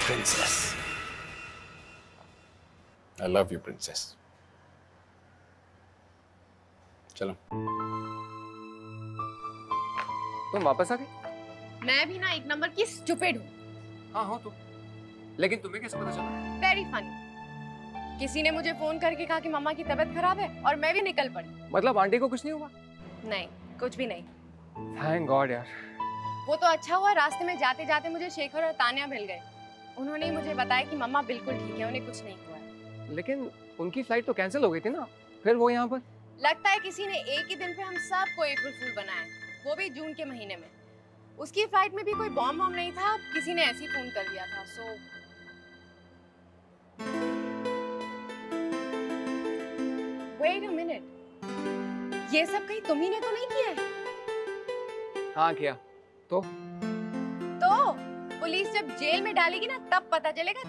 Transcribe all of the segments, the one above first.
Princess. I love you, princess. चलो। तुम वापस आ गई? मैं भी ना एक नंबर की स्टूपिड हूँ। हाँ हो तुम, लेकिन तुम्हें कैसे पता चला? Very funny. किसी ने मुझे फोन करके कहा कि मम्मा की तबीयत खराब है और मैं भी निकल पड़ी। मतलब आंटी को कुछ नहीं हुआ? नहीं, कुछ भी नहीं। थैंक गॉड यार। वो तो अच्छा हुआ, रास्ते में जाते जाते मुझे शेखर और तान्या मिल गए। उन्होंने ही मुझे बताया कि मम्मा बिल्कुल ठीक है, उन्हें कुछ नहीं हुआ है। लेकिन उनकी फ्लाइट तो कैंसिल हो गई थी ना, फिर वो यहाँ पर? लगता है किसी ने एक ही दिन पे हम सबको अप्रैल फूल बनाया, वो भी जून के महीने में। उसकी फ्लाइट में भी कोई बॉम्ब वॉम्ब नहीं था, किसी ने ऐसे ही फोन कर दिया था। सो वेट अ मिनट, ये सब कहीं तुम ही ने तो नहीं किया है? हाँ किया। तो पुलिस जब जेल में डालेगी ना तब पता चलेगा।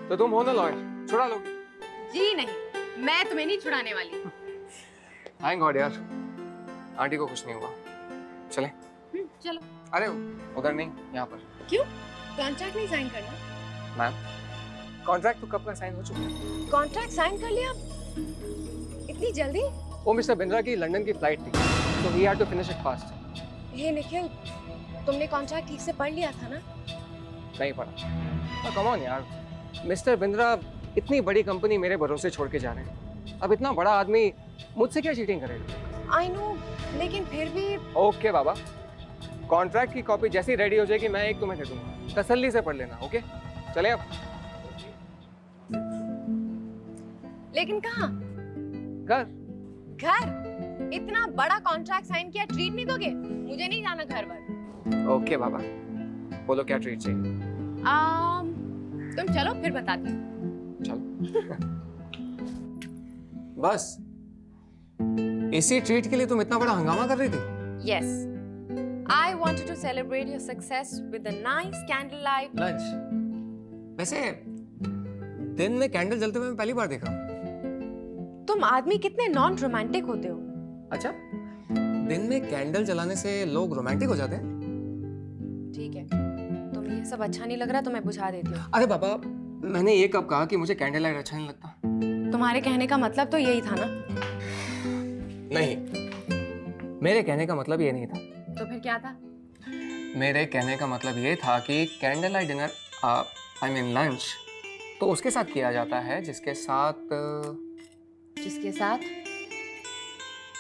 तो तुम हो ना लॉयर, छुड़ा लोगे? जी नहीं, मैं तुम्हें नहीं छुड़ाने वाली। थैंक गॉड यार, आंटी को कुछ नहीं हुआ। चले? चलो। अरे उधर नहीं, यहाँ पर। क्यों? कॉन्ट्रैक्ट नहीं साइन करना? मैम, कॉन्ट्रैक्ट तो कब का साइन हो चुका है। कॉन्ट्रैक्ट साइन कर लिया इतनी जल्दी? वो मिस्टर बिंद्रा की लंदन की फ्लाइट थी, so he had to finish it fast. हे निखिल, तुमने कॉन्ट्रैक्ट ठीक से पढ़ लिया था ना? नहीं पढ़ा। कम ऑन यार, मिस्टर बिंद्रा इतनी बड़ी कंपनी मेरे भरोसे छोड़ के जा रहे हैं। अब इतना बड़ा आदमी मुझसे क्या चीटिंग करेगा? आई नो, लेकिन फिर भी। ओके बाबा, कॉन्ट्रैक्ट की कॉपी जैसी रेडी हो जाएगी मैं एक तुम्हें दे दूंगा, तसल्ली से पढ़ लेना। ओके चले अब। लेकिन कहाँ? घर? इतना बड़ा कॉन्ट्रैक्ट साइन किया, ट्रीट नहीं दोगे? मुझे नहीं जाना घर पर। ओके बाबा, बोलो क्या ट्रीट चाहिए? तुम चलो फिर बताती हूँ। चलो। बस इसी ट्रीट के लिए तुम इतना बड़ा हंगामा कर रही थी? Yes, I wanted to celebrate your success with a nice candlelight lunch. वैसे दिन में कैंडल जलते हुए मैं पहली बार देख रहा हूँ। तुम आदमी कितने नॉन रोमांटिक होते हो। अच्छा, दिन में कैंडल जलाने से लोग रोमांटिक हो जाते हैं? ठीक है, तुम्हें ये सब अच्छा नहीं लग रहा तो मैं बुझा देती हूँ। अरे बाबा, मैंने ये कब कहा कि मुझे कैंडल लाइट अच्छा नहीं लगता? तुम्हारे कहने का मतलब तो यही था ना? नहीं, मेरे कहने का मतलब ये नहीं था। तो फिर क्या था? मेरे कहने का मतलब ये था कि candle light dinner, I mean lunch, तो उसके साथ किया जाता है जिसके साथ। जिसके साथ?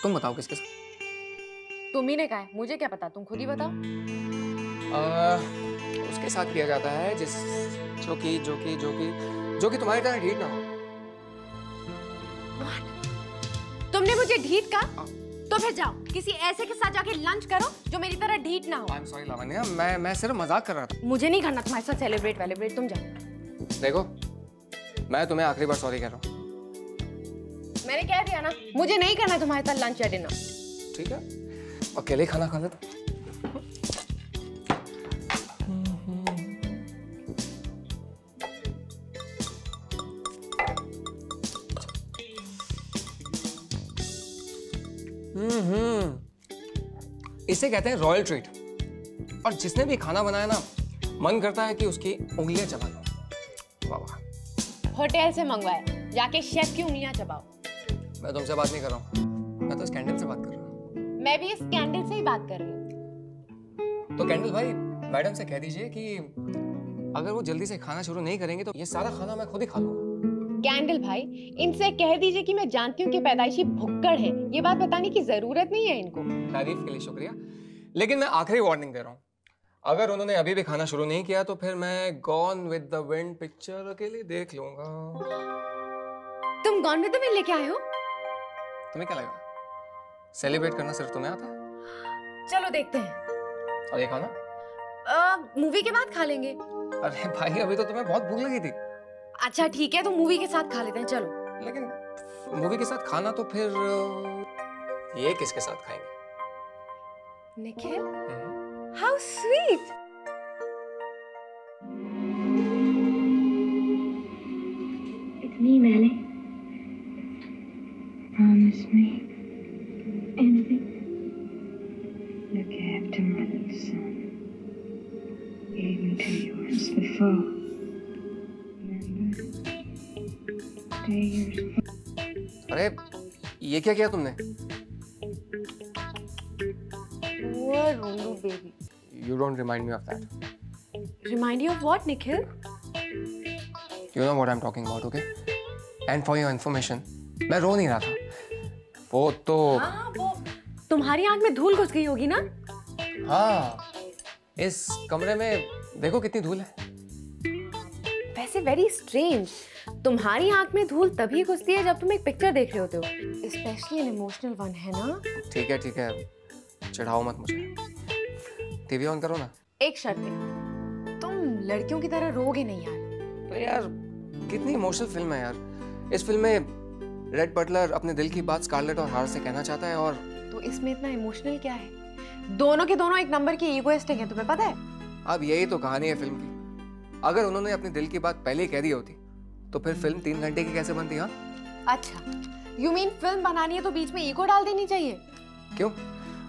तुम बताओ किसके साथ? तुम ही ने कहा है, मुझे क्या पता, तुम खुद ही बताओ। उसके साथ किया जाता है जो कि तुम्हारी तरह ढीठ ना हो। What? तुमने मुझे ढीठ कहा? तो फिर जाओ किसी ऐसे के साथ जाके लंच करो जो मेरी तरह ढीठ ना हो। I'm sorry लावण्या, मैं सिर्फ मजाक कर रहा था। मुझे नहीं करना तुम्हारे साथ सेलिब्रेट, तुम जाओ। देखो, मैं तुम्हें आखिरी बार सॉरी कह रहा हूँ। मैंने कह दिया ना, मुझे नहीं करना तुम्हारे साथ लंच या डिनर। ठीक है, अकेले खाना खा लेता। इसे कहते हैं रॉयल ट्रीट। और जिसने भी खाना बनाया ना, मन करता है कि उसकी उंगलियां चबा लो। वाह वाह। होटल से मंगवाए, जाके शेफ की उंगलियां चबाओ। मैं तुमसे बात नहीं कर रहा हूँ, मैं तो इस कैंडल से बात कर रहा हूँ। मैं भी इस कैंडल से ही बात कर रही हूँ। तो कैंडल भाई, मैडम से कह दीजिए कि अगर वो जल्दी से खाना शुरू नहीं करेंगे तो ये सारा खाना मैं खुद ही खा लूंगा। कैंडल भाई, इनसे कह दीजिए कि मैं जानती हूँ कि पैदाइशी भुक्कड़ है, ये बात बताने की जरूरत नहीं है इनको। तारीफ के लिए शुक्रिया, लेकिन मैं आखिरी वार्निंग दे रहा हूँ, अगर उन्होंने अभी भी खाना शुरू नहीं किया तो फिर मैं gone with the wind picture अकेले देख लूंगा। तुम गॉन विद द विंड लेके आए हो? तुम्हें क्या लगा सेलिब्रेट करना सिर्फ तुम्हें आता है? चलो देखते हैं। और ये खाना मूवी के बाद खा लेंगे। अरे भाई, अभी तो तुम्हें बहुत भूख लगी थी। अच्छा ठीक है, तो मूवी के साथ खा लेते हैं, चलो। लेकिन मूवी के साथ खाना तो फिर ये किसके साथ खाएंगे? Nikhil, how sweet. promise me anything? Look after my little son. Gave him to you once before. Remember? 3 years. अरे ये क्या किया तुमने? Poor Rundu baby. You don't remind me of that. Remind you of what, Nikhil? You know what I'm talking about, okay? And for your information, मैं रो नहीं रहा था। वो तो हाँ, वो तुम्हारी आंख में धूल घुस गई होगी ना? हाँ, इस कमरे में देखो कितनी धूल है। वैसे वेरी स्ट्रेंज, तुम्हारी आंख में धूल तभी घुसती है जब तुम एक पिक्चर देख रहे होते हो, स्पेशली एन इमोशनल वन, है ना? ठीक है, चिढ़ाओ मत मुझे। टीवी ऑन करो ना। एक शर्त है, तुम लड़कियों की तरह रोगे नहीं यार। तो यार कितनी इमोशनल फिल्म है यार। इस फिल्म में रेड बटलर अपने दिल की बात स्कारलेट और हार से कहना चाहता है और तो इसमें इतना इमोशनल क्या है? दोनों के दोनों एक नंबर के ईगोइस्टिक हैं, तुम्हें पता है? अब यही तो कहानी है फिल्म की। अगर उन्होंने अपने दिल की बात पहले ही कह दी होती तो फिर फिल्म 3 घंटे की कैसे बनती? हाँ, अच्छा, यू मीन फिल्म बनानी है तो बीच में ईगो डाल देनी चाहिए? क्यों?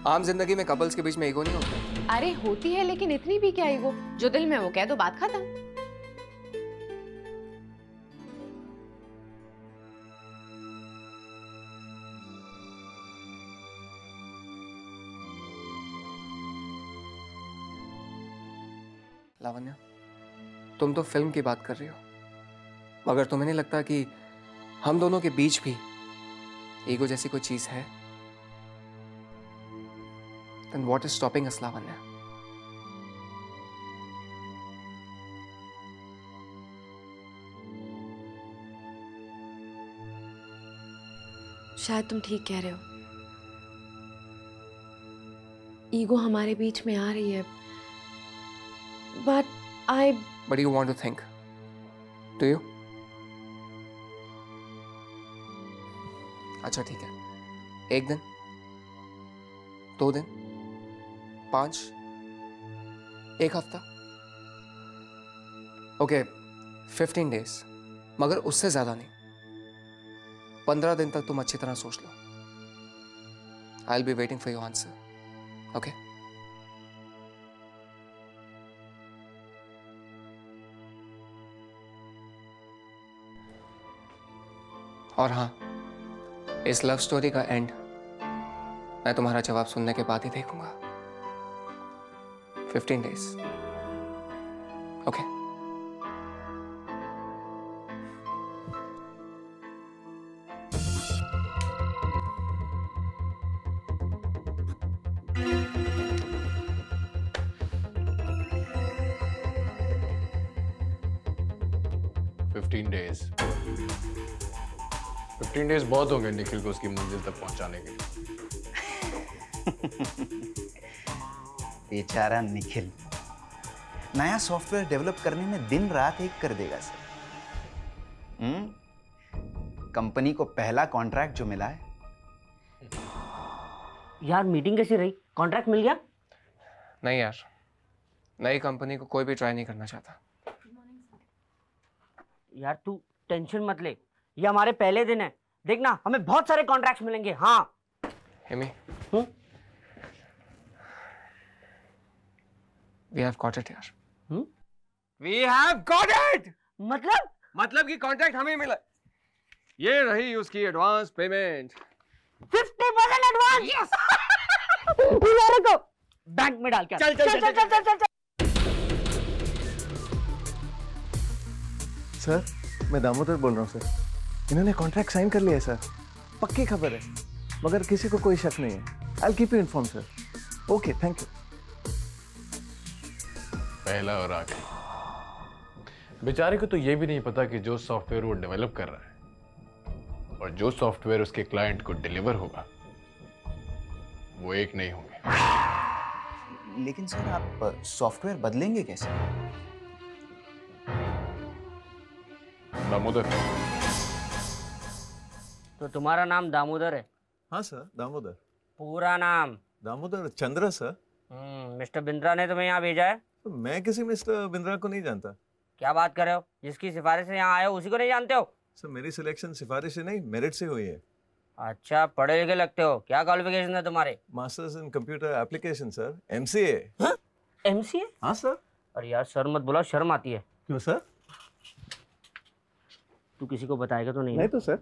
आम जिंदगी में कपल्स के बीच में ईगो नहीं होती? अरे होती है, लेकिन इतनी भी क्या ईगो, जो दिल में वो कह दो, बात खत्म। लावण्या, तुम तो फिल्म की बात कर रही हो, मगर तुम्हें नहीं लगता कि हम दोनों के बीच भी ईगो जैसी कोई चीज है? Then what is stopping us, Lavanya? शायद तुम ठीक कह रहे हो, ईगो हमारे बीच में आ रही है, But you want to think, do you? अच्छा ठीक है, 1 दिन, 2 दिन, 5, 1 हफ्ता, ओके 15 days, मगर उससे ज्यादा नहीं। 15 दिन तक तुम अच्छी तरह सोच लो। I'll be waiting for your answer, okay? और हाँ, इस लव स्टोरी का एंड मैं तुम्हारा जवाब सुनने के बाद ही देखूंगा। 15 days, ओके? days 15 days बहुत हो गए निखिल को उसकी मंजिल तक पहुंचाने के लिए। बेचारा निखिल नया सॉफ्टवेयर डेवलप करने में दिन रात एक कर देगा सर। कंपनी को पहला कॉन्ट्रैक्ट जो मिला है। यार मीटिंग कैसी रही? कॉन्ट्रैक्ट मिल गया? नहीं यार, नई कंपनी को कोई भी ट्राई नहीं करना चाहता। यार तू टेंशन मत ले, ये हमारे पहले दिन है, देखना हमें बहुत सारे कॉन्ट्रैक्ट्स मिलेंगे। हाँ हिमी, we have got it यार। We have got it। मतलब कि कॉन्ट्रैक्ट हमें मिला। ये रही उसकी एडवांस पेमेंट। 50% एडवांस। यस। को बैंक में डाल के चल। सर मैं दामोदर बोल रहा हूँ सर। इन्होंने कॉन्ट्रैक्ट साइन कर लिया है सर, पक्की खबर है, मगर किसी को कोई शक नहीं है। I'll keep you informed sir. Okay thank you. पहला और आखिरी। बेचारे को तो ये भी नहीं पता कि जो सॉफ्टवेयर वो डेवलप कर रहा है और जो सॉफ्टवेयर उसके क्लाइंट को डिलीवर होगा वो एक नहीं होंगे। लेकिन सर आप सॉफ्टवेयर बदलेंगे कैसे? दामोदर। तो तुम्हारा नाम दामोदर है? हाँ सर, दामोदर। पूरा नाम? दामोदर चंद्र सर। मिस्टर बिंद्रा ने तुम्हें यहाँ भेजा है? तो मैं किसी मिस्टर बिंद्रा को नहीं जानता। क्या बात कर रहे हो? जिसकी सिफारिश से यहाँ आए हो उसी को नहीं जानते हो? सर मेरी सिलेक्शन सिफारिश से नहीं, मेरिट से हुई है। अच्छा, पढ़े लिखे लगते हो। क्या क्वालिफिकेशन है तुम्हारे? Masters in computer application sir, MCA। MCA? हाँ सर। अरे यार सर मत बुलाओ, शर्म आती है। क्यों सर? तू किसी को बताएगा तो नहीं? नहीं तो सर।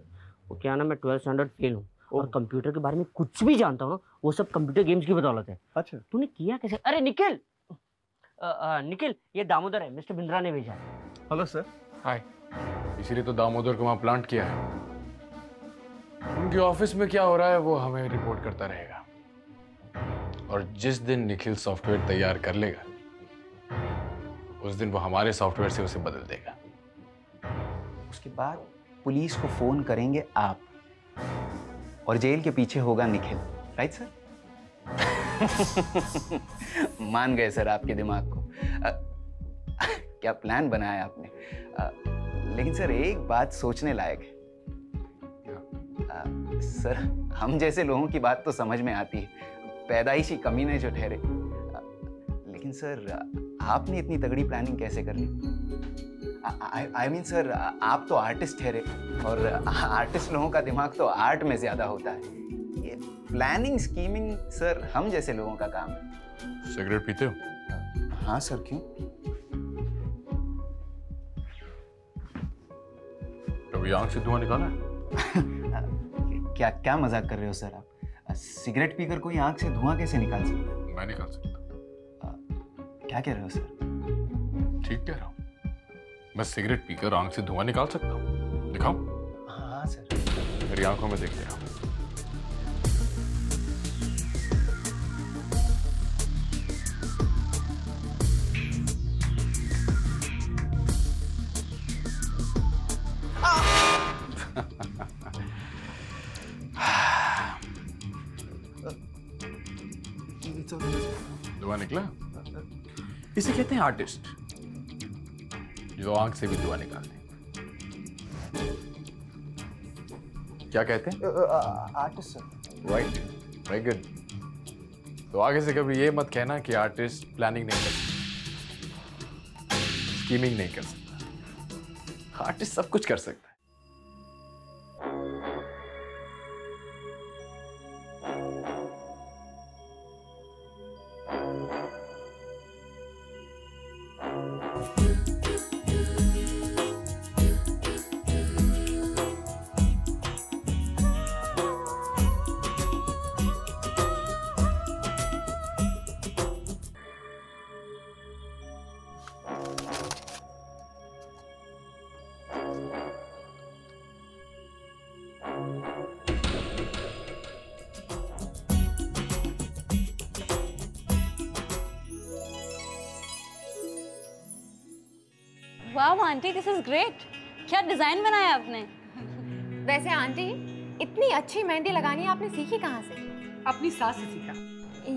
वो क्या ना, मैं 12th स्टैंडर्ड फेल हूँ और कंप्यूटर के बारे में कुछ भी जानता हूँ ना, वो सब कंप्यूटर गेम्स की बदौलत है। अच्छा। तूने किया कैसे? अरे निखिल, निखिल ये दामोदर है, मिस्टर बिंद्रा ने भेजा है। Hello sir. हाय। इसीलिए तो दामोदर को वहाँ प्लांट किया है। उनके ऑफिस में क्या हो रहा है वो हमें रिपोर्ट करता रहेगा, और जिस दिन निखिल सॉफ्टवेयर तैयार कर लेगा उस दिन वो हमारे सॉफ्टवेयर से उसे बदल देगा। उसके बाद पुलिस को फोन करेंगे आप, और जेल के पीछे होगा निखिल। Right sir? मान गए सर आपके दिमाग को। क्या प्लान बनाया आपने। लेकिन सर एक बात सोचने लायक है। सर हम जैसे लोगों की बात तो समझ में आती है, पैदाइशी कमीने जो ठहरे। लेकिन सर आपने इतनी तगड़ी प्लानिंग कैसे कर ली? आई मीन सर आप तो आर्टिस्ट ठहरे, और आर्टिस्ट लोगों का दिमाग तो आर्ट में ज्यादा होता है। ये प्लानिंग स्कीमिंग सर हम जैसे लोगों का काम है। सिगरेट पीते हो? हाँ सर। क्यों? कभी आंख से धुआं निकाला है? क्या क्या मजाक कर रहे हो सर आप? सिगरेट पीकर कोई आंख से धुआं कैसे निकाल सकता है? मैं निकाल सकता। क्या कह रहे हो सर? ठीक कह रहा हूँ। मैं सिगरेट पीकर आंख से धुआं निकाल सकता हूँ। दिखाऊं? हाँ सर। मेरी आंखों में देख लिया। धुआं निकला? इसे कहते हैं आर्टिस्ट, जो आंख से भी धुआं निकालते हैं। क्या कहते हैं? Artist sir. Right, very good. तो आगे से कभी ये मत कहना कि आर्टिस्ट प्लानिंग नहीं कर सकता, स्कीमिंग नहीं कर सकता। आर्टिस्ट सब कुछ कर सकता है। वाह आंटी, दिस इज ग्रेट। क्या डिजाइन बनाया आपने? वैसे आंटी, इतनी अच्छी मेहंदी लगानी आपने सीखी कहाँ से? अपनी सास से सीखा।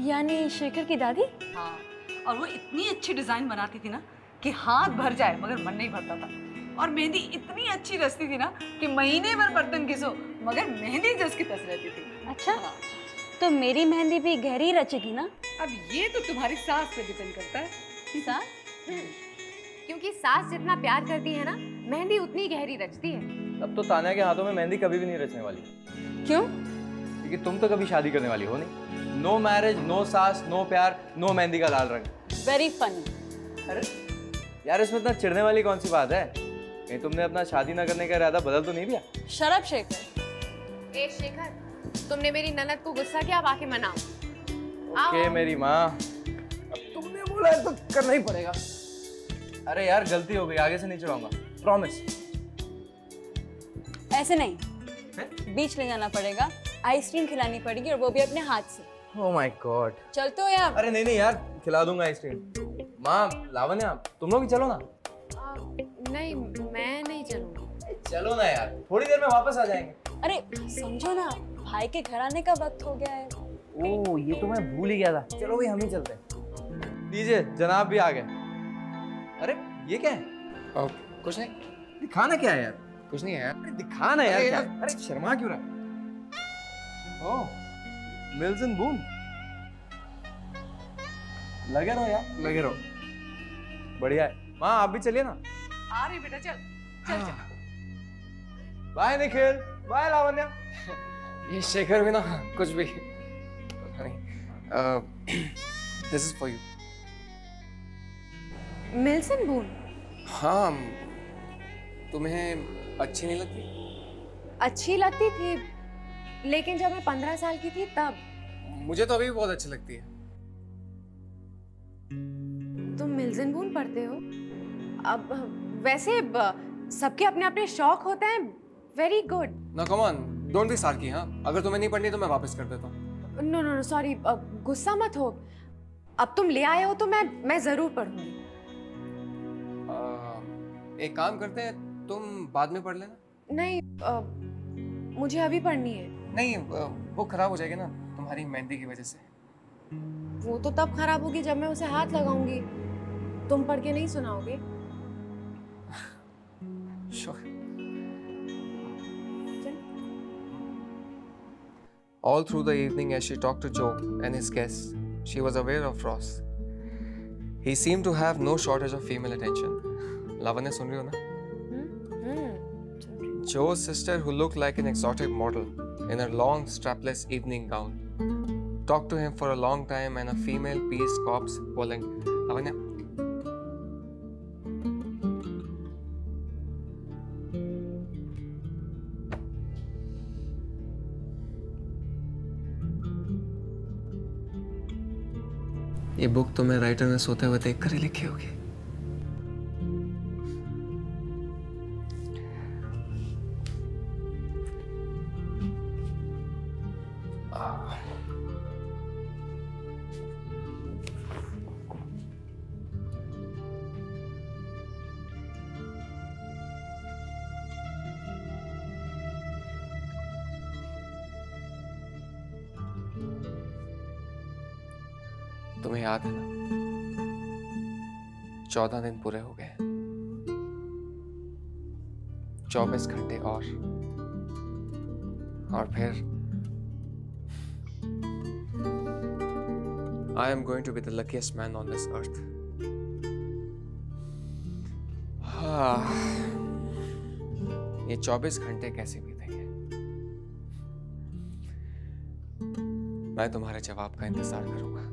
यानी शेखर की दादी? हाँ, और वो इतनी अच्छी डिजाइन बनाती थी ना कि हाथ भर जाए मगर मन नहीं भरता था। और मेहंदी इतनी अच्छी रचती थी ना कि महीने भर बर्तन घिसो मगर मेहंदी जस की तस रहती थी। अच्छा, तो मेरी मेहंदी भी गहरी रचेगी ना? अब ये तो तुम्हारी सास पे डिपेंड करता है। सास? क्योंकि सास जितना प्यार करती है ना, मेहंदी उतनी गहरी रचती है। तब तो तान्या के हाथों में मेहंदी कभी भी नहीं रचने वाली। क्यों? क्योंकि तुम तो कभी शादी करने वाली हो नहीं। नो मैरिज, नो सास, नो प्यार, नो मेहंदी का लाल रंग। Very funny. अरे यार, इसमें इतना चिढ़ने वाली कौन सी बात है? कहीं तुमने अपना शादी ना करने का इरादा बदल तो नहीं दिया? Shut up Shekhar. ए शेखर, तुमने मेरी ननद को गुस्सा किया, अब आके मनाओ। ओके मेरी माँ, अब तुमने बोला है तो करना ही पड़ेगा। अरे यार गलती हो गई, आगे से नहीं चढ़ाऊंगा, प्रॉमिस। ऐसे नहीं, बीच ले जाना पड़ेगा, आइसक्रीम खिलानी पड़ेगी, और वो भी अपने हाथ से। Oh my God. चलते हो यार? अरे नहीं नहीं यार, खिला दूंगा आइसक्रीम। माँ, लावण्या, तुम लोग भी चलो ना। नहीं, मैं नहीं चलूंगी। चलो ना यार, थोड़ी देर में वापस आ जाएंगे। अरे समझो ना, भाई के घर आने का वक्त हो गया है। ओह, ये तो मैं भूल ही गया था। चलो भाई, हम ही चलते हैं। लीजिए, जनाब भी आ गए। अरे ये क्या है? कुछ नहीं। दिखाना क्या है यार? कुछ नहीं है यार। अरे दिखाना यार क्या? अरे शर्मा क्यों रहा है? ओह, मिल्स एंड बूम। लगे रहो यार, लगे रहो। बढ़िया है। माँ आप भी चलिए ना। आ रही बेटा, चल चल चल। Bye Nikhil, bye Lavanya. ये शेखर भी ना कुछ भी पता नहीं। This is for you. Mills and Boon? हाँ, तुम्हें अच्छी नहीं लगती? अच्छी लगती थी, लेकिन जब मैं 15 साल की थी तब। मुझे तो अभी भी बहुत अच्छी लगती है। तुम मिल्सन बून पढ़ते हो? अब वैसे सबके अपने अपने शौक होते हैं। Very good. ना come on, don't be sarky. हाँ, अगर तुम्हें नहीं पढ़नी तो मैं वापस कर देता हूँ। नो नो नो सॉरी, गुस्सा मत हो। अब तुम ले आए हो तो मैं जरूर पढ़ूंगी। एक काम करते हैं, तुम बाद में पढ़ लेना। नहीं, मुझे अभी पढ़नी है। नहीं, वो खराब हो जाएगी ना तुम्हारी मेहंदी की वजह से। वो तो तब खराब होगी जब मैं उसे हाथ लगाऊंगी। तुम पढ़ के नहीं सुनाओगे? Sure. All through the evening, as she talked to Joe and his guests, she was aware of Ross. He seemed to have no shortage of female attention. Lavanya, सुन रही हो ना? Joe's sister, who looked like an exotic model in her long, strapless evening gown, talked to him for a long time, and a female Peace Corps calling Lavanya. ये book तुम्हें writer ने सोते हुए देख कर ही लिखी होगी। तुम्हें याद है ना, 14 दिन पूरे हो गए, 24 घंटे और फिर I am going to be the luckiest man on this earth. ये 24 घंटे कैसे बीतेंगे? मैं तुम्हारे जवाब का इंतजार करूंगा।